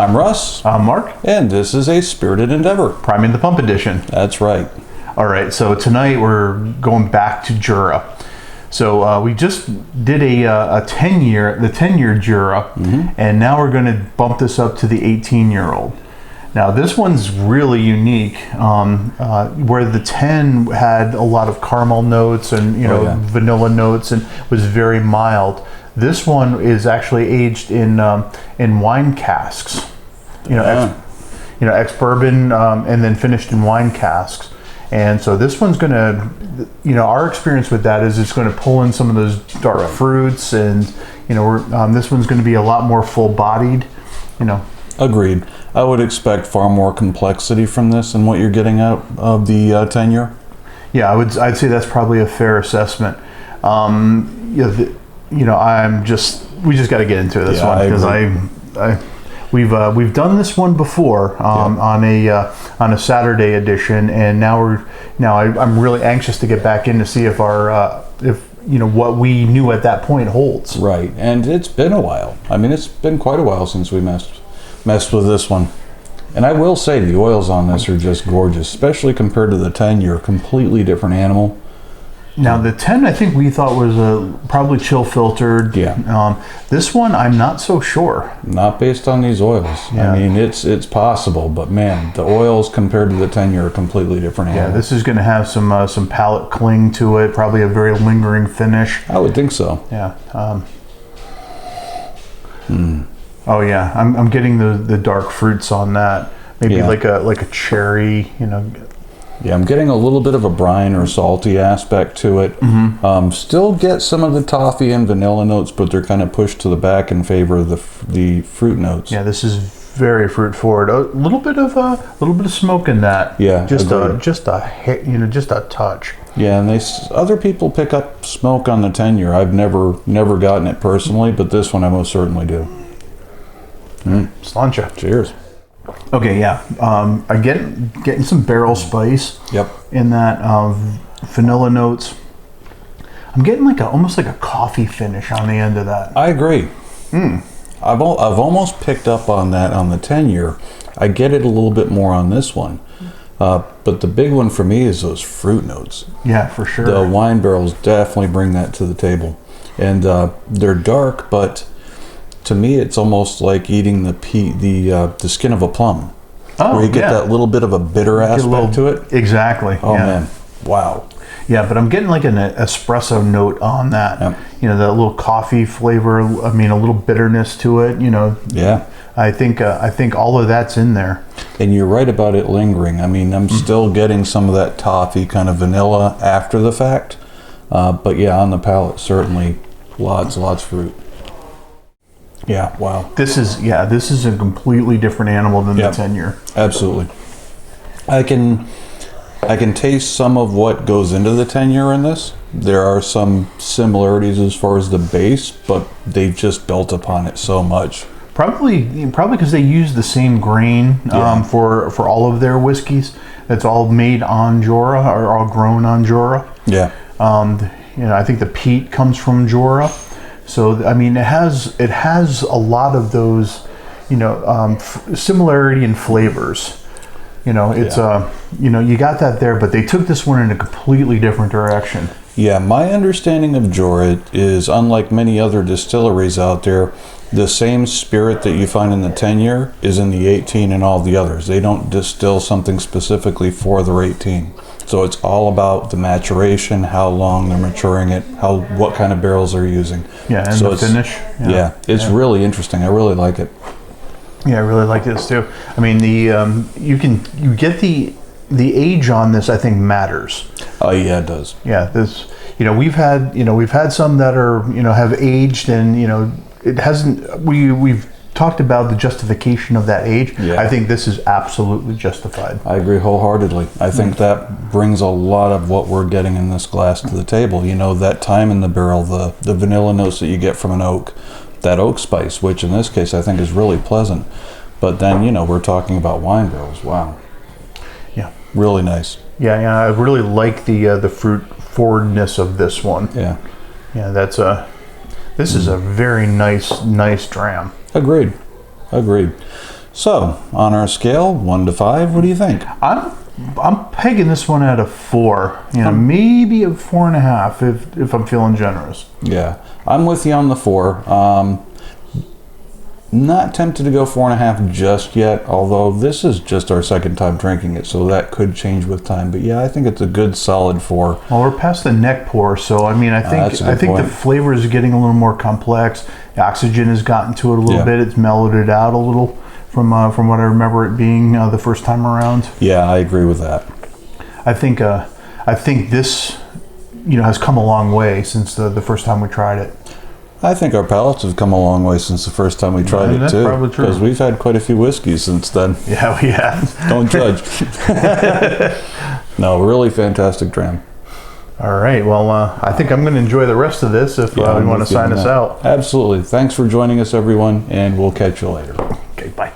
I'm Russ. I'm Mark. And this is a Spirited Endeavor. Priming the Pump edition. That's right. All right, so tonight we're going back to Jura. So we just did the 10-year Jura, and now we're going to bump this up to the 18-year-old. Now this one's really unique, where the 10 had a lot of caramel notes and vanilla notes and was very mild. This one is actually aged in wine casks, ex-bourbon, and then finished in wine casks. And so this one's going to, our experience with that is it's going to pull in some of those dark fruits, and this one's going to be a lot more full-bodied, Agreed. I would expect far more complexity from this than what you're getting out of the 10-year. Yeah, I'd say that's probably a fair assessment. We just got to get into this one because we've done this one before on a Saturday edition, and I'm really anxious to get back in to see if what we knew at that point holds. Right, and it's been a while. I mean, it's been quite a while since we messed with this one. And I will say the oils on this are just gorgeous, especially compared to the 10. You're a completely different animal. Now the 10 I think we thought was probably chill filtered. Yeah. This one I'm not so sure. Not based on these oils. Yeah. I mean, it's possible, but man, the oils compared to the 10 are a completely different animal. Yeah, this is going to have some palate cling to it, probably a very lingering finish. I would think so. Yeah. Oh yeah, I'm getting the dark fruits on that. Maybe like a cherry, Yeah, I'm getting a little bit of a brine or salty aspect to it. Still get some of the toffee and vanilla notes, but they're kind of pushed to the back in favor of the fruit notes. Yeah, this is very fruit forward. A little bit of smoke in that. Yeah, just a touch. Yeah, and other people pick up smoke on the 10-year. I've never gotten it personally, but this one I most certainly do. Slancha. Cheers. Okay, yeah. I'm getting some barrel spice. Yep. In that vanilla notes. I'm getting almost like a coffee finish on the end of that. I agree. I've almost picked up on that on the 10-year. I get it a little bit more on this one. But the big one for me is those fruit notes. Yeah, for sure. The wine barrels definitely bring that to the table. And they're dark, but to me it's almost like eating the skin of a plum. Oh, where you get that little bit of a bitter aspect to it. Exactly. Oh man, wow. Yeah, but I'm getting like an espresso note on that. Yep. That little coffee flavor. I mean, a little bitterness to it. Yeah. I think all of that's in there. And you're right about it lingering. I mean, I'm still getting some of that toffee kind of vanilla after the fact. But yeah, on the palate, certainly lots of fruit. Yeah, wow. This is a completely different animal than the 10-year. Absolutely. I can taste some of what goes into the 10-year in this. There are some similarities as far as the base, but they've just built upon it so much. Probably because they use the same grain for all of their whiskeys. It's all made on Jura, or all grown on Jura. Yeah. I think the peat comes from Jura. So I mean, it has a lot of those, similarity in flavors. You got that there, but they took this one in a completely different direction. Yeah, my understanding of Jura is, unlike many other distilleries out there, the same spirit that you find in the 10-year is in the 18 and all the others. They don't distill something specifically for their 18. So it's all about the maturation, how long they're maturing it, what kind of barrels they're using. Yeah, and the finish. Yeah, it's really interesting. I really like it. Yeah, I really like this too. I mean, you get the age on this. I think matters. Oh yeah, it does. Yeah, this. We've had some that are have aged, and it hasn't. We've talked about the justification of that age. Yeah. I think this is absolutely justified. I agree wholeheartedly. I think that brings a lot of what we're getting in this glass to the table. That time in the barrel, the vanilla notes that you get from an oak, that oak spice, which in this case I think is really pleasant. But then, we're talking about wine barrels. Wow. Yeah. Really nice. Yeah, I really like the fruit forwardness of this one. Yeah. Yeah, this is a very nice dram. Agreed. So, on our scale, 1 to 5, what do you think? I'm pegging this one at a 4. Maybe a 4.5 if I'm feeling generous. Yeah, I'm with you on the 4. Not tempted to go 4.5 just yet, although this is just our second time drinking it, so that could change with time. But yeah, I think it's a good solid 4. Well, we're past the neck pour, so I mean, I think the flavor is getting a little more complex. The oxygen has gotten to it a little bit. It's mellowed it out a little from what I remember it being the first time around. Yeah, I agree with that. I think this, has come a long way since the first time we tried it. I think our palates have come a long way since the first time we tried it that's too. probably true. Because we've had quite a few whiskeys since then. Yeah, we have. Don't judge. No, really fantastic dram. All right. Well, I think I'm going to enjoy the rest of this if you want to sign us out. Absolutely. Thanks for joining us, everyone, and we'll catch you later. Okay, bye.